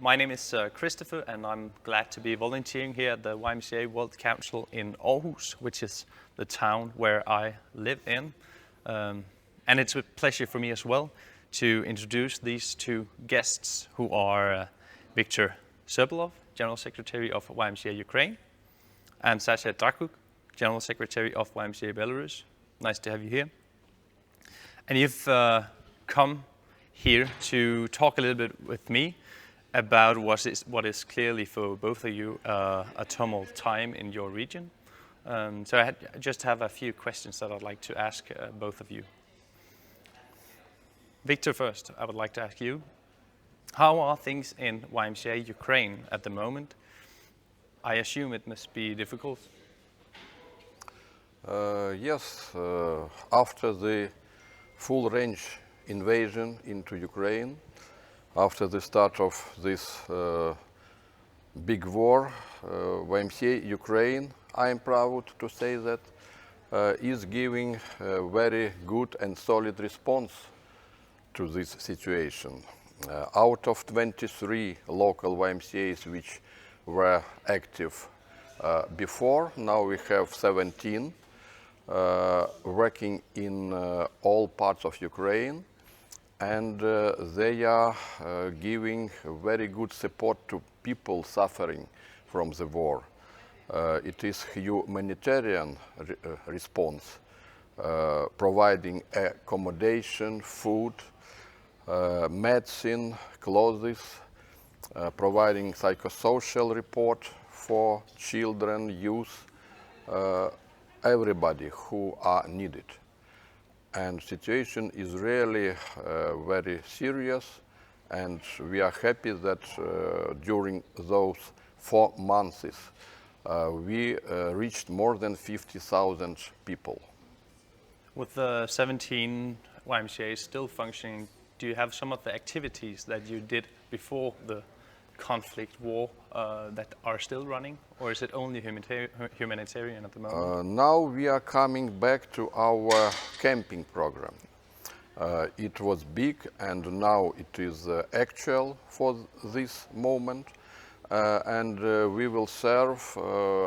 My name is Christopher, and I'm glad to be volunteering here at the YMCA World Council in Aarhus, which is the town where I live in. And it's a pleasure for me as well to introduce these two guests who are Victor Serbulov, General Secretary of YMCA Ukraine, and Sasha Drachuk, General Secretary of YMCA Belarus. Nice to have you here. And you've come here to talk a little bit with me about what is clearly for both of you a tumult time in your region. So I just have a few questions that I'd like to ask both of you. Victor first, I would like to ask you, how are things in YMCA Ukraine at the moment? I assume it must be difficult. Yes, after the full-range invasion into Ukraine, after the start of this big war, YMCA Ukraine, I am proud to say that, is giving a very good and solid response to this situation. Out of 23 local YMCAs which were active before, now we have 17 working in all parts of Ukraine, and they are giving very good support to people suffering from the war. It is humanitarian response, providing accommodation, food, medicine, clothes, providing psychosocial report for children, youth, everybody who are needed. And situation is really very serious, and we are happy that during those 4 months we reached more than 50,000 people. With the 17 YMCAs still functioning, do you have some of the activities that you did before the conflict, war, that are still running, or is it only humanitarian at the moment? Now we are coming back to our camping program. It was big, and now it is actual for this moment, and we will serve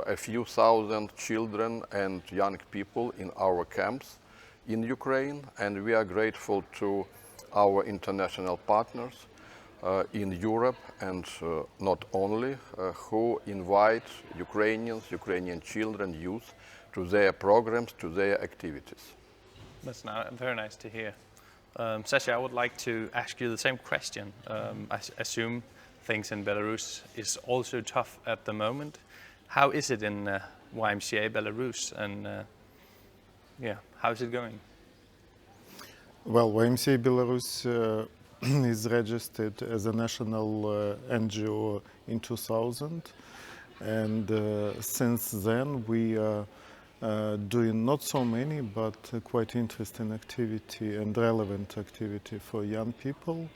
a few thousand children and young people in our camps in Ukraine, and we are grateful to our international partners in Europe, and not only, who invite Ukrainian children, youth, to their programs, to their activities. That's very nice to hear. Sasha, I would like to ask you the same question. I assume things in Belarus is also tough at the moment. How is it in YMCA Belarus, and how is it going? Well, YMCA Belarus is registered as a national NGO in 2000, and since then we are doing not so many but quite interesting activity and relevant activity for young people.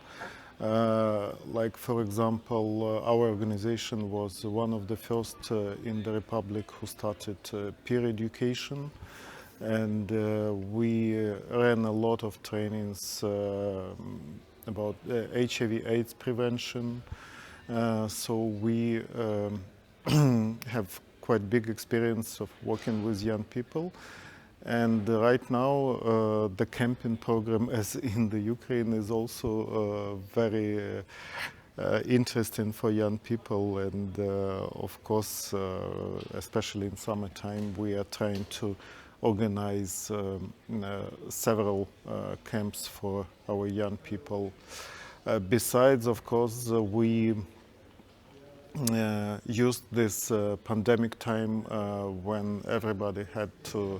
Like, for example, our organization was one of the first in the Republic who started peer education, and we ran a lot of trainings about HIV/AIDS prevention. So we have quite big experience of working with young people. And right now the camping program, as in the Ukraine, is also very interesting for young people. And of course, especially in summertime, we are trying to organize several camps for our young people. Besides, of course, we used this pandemic time when everybody had to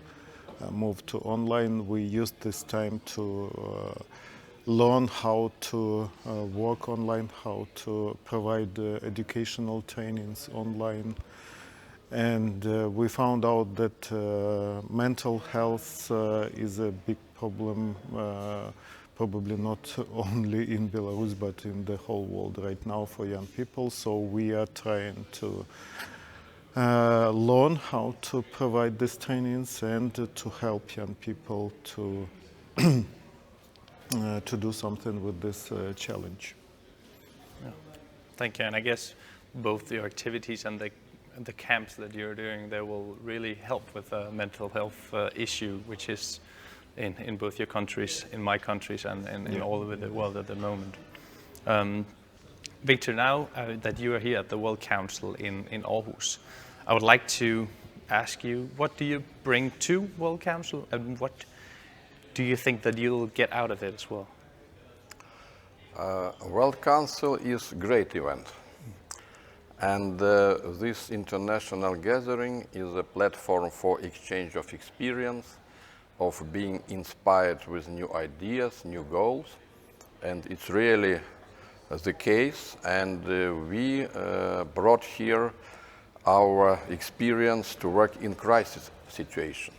move to online. We used this time to learn how to work online, how to provide educational trainings online. And we found out that mental health is a big problem, probably not only in Belarus but in the whole world right now for young people. So we are trying to learn how to provide these trainings and to help young people to do something with this challenge. Yeah. Thank you. And I guess both your activities and the camps that you're doing, they will really help with the mental health issue, which is in both your countries, in my countries, and in all over the world at the moment. Victor, now that you are here at the World Council in Aarhus, I would like to ask you, what do you bring to World Council, and what do you think that you'll get out of it as well? World Council is a great event, and this international gathering is a platform for exchange of experience, of being inspired with new ideas, new goals, and it's really the case. And we brought here our experience to work in crisis situation.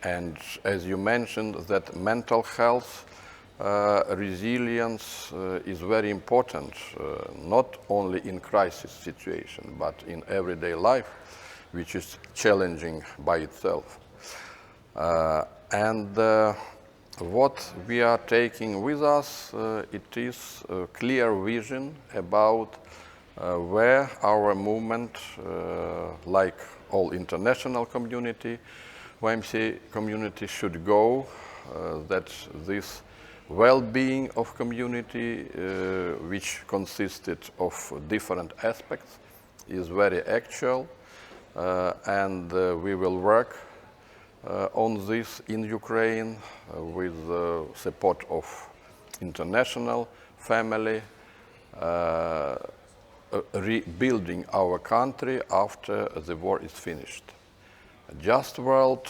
And as you mentioned, that mental health resilience is very important, not only in crisis situation, but in everyday life, which is challenging by itself. And what we are taking with us, it is a clear vision about where our movement, like all international community, YMCA community should go, that this well-being of community, which consisted of different aspects, is very actual, and we will work on this in Ukraine with the support of international family, rebuilding our country after the war is finished. A just world,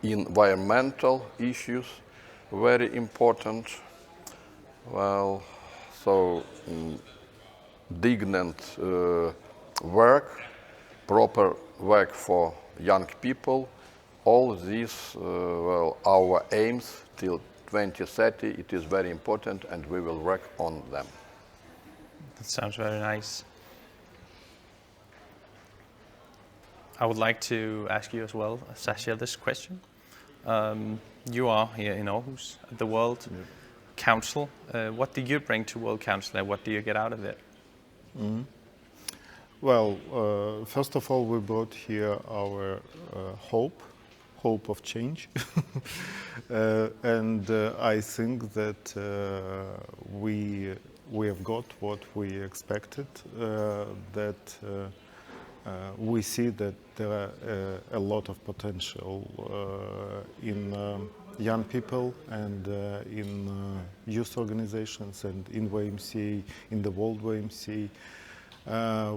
environmental issues, very important. Well, so dignant work, proper work for young people, all these, well, our aims till 2030, it is very important, and we will work on them. That sounds very nice. I would like to ask you as well, Sasha, this question. You are here in Aarhus at the World Council. What do you bring to World Council, and what do you get out of it? Well, first of all, we brought here our hope of change. And I think that we have got what we expected, that we see that there are a lot of potential in young people and in youth organizations and in YMCA, in the World YMCA.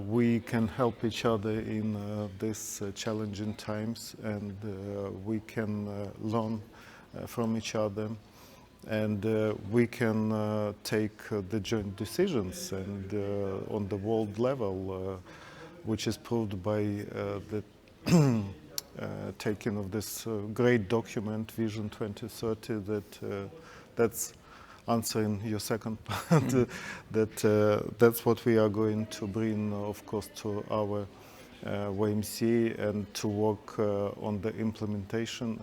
We can help each other in these challenging times, and we can learn from each other, and we can take the joint decisions and on the world level, which is proved by the taking of this great document, Vision 2030, that's answering your second part, that's what we are going to bring, of course, to our YMCA, and to work on the implementation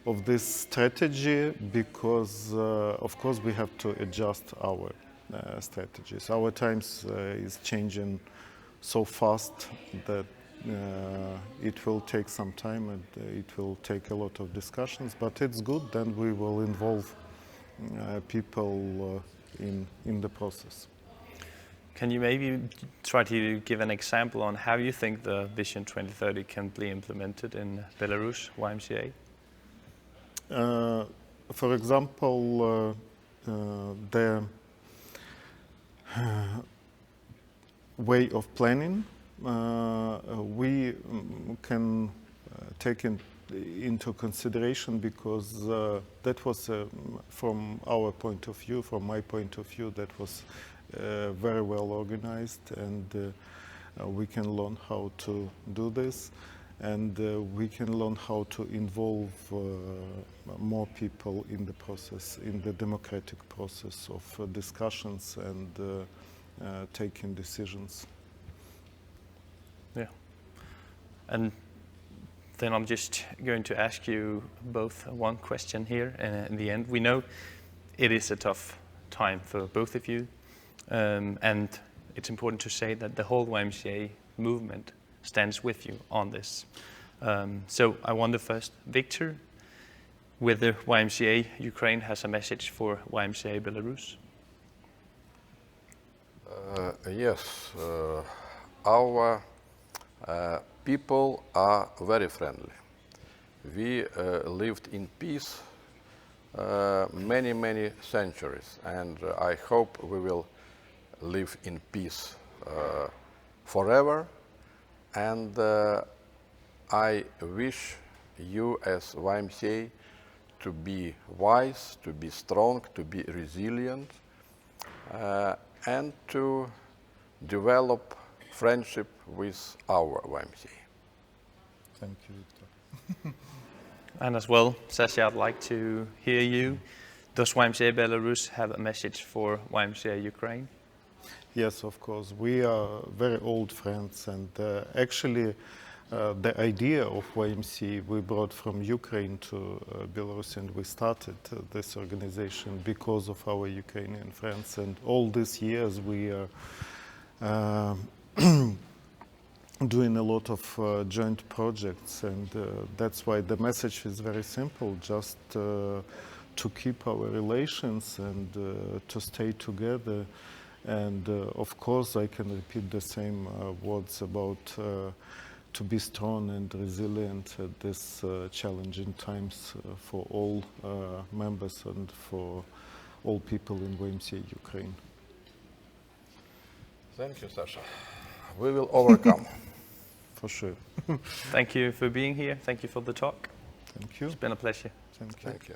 of this strategy, because, of course, we have to adjust our strategies. Our times is changing so fast that it will take some time, and it will take a lot of discussions, but it's good, then we will involve people in the process. Can you maybe try to give an example on how you think the Vision 2030 can be implemented in Belarus, YMCA? For example, the way of planning, we can take into consideration, because that was, from our point of view, from my point of view, that was very well organized, and we can learn how to do this, and we can learn how to involve more people in the process, in the democratic process of discussions and taking decisions. Yeah. And then I'm just going to ask you both one question here in the end. We know it is a tough time for both of you. And it's important to say that the whole YMCA movement stands with you on this. So I wonder first, Victor, whether YMCA Ukraine has a message for YMCA Belarus? Yes, our people are very friendly. We lived in peace many centuries, and I hope we will live in peace forever. And I wish you as YMCA to be wise, to be strong, to be resilient, and to develop friendship with our YMCA. Thank you, Victor. And as well, Sasha, I'd like to hear you. Does YMCA Belarus have a message for YMCA Ukraine? Yes, of course. We are very old friends, and actually the idea of YMCA we brought from Ukraine to Belarus, and we started this organization because of our Ukrainian friends. And all these years we are doing a lot of joint projects, and that's why the message is very simple, just to keep our relations and to stay together. And of course I can repeat the same words about to be strong and resilient at this challenging times for all members and for all people in YMCA Ukraine. Thank you, Sasha. We will overcome. For sure. Thank you for being here. Thank you for the talk. Thank you. It's been a pleasure. Thank you. Thank you.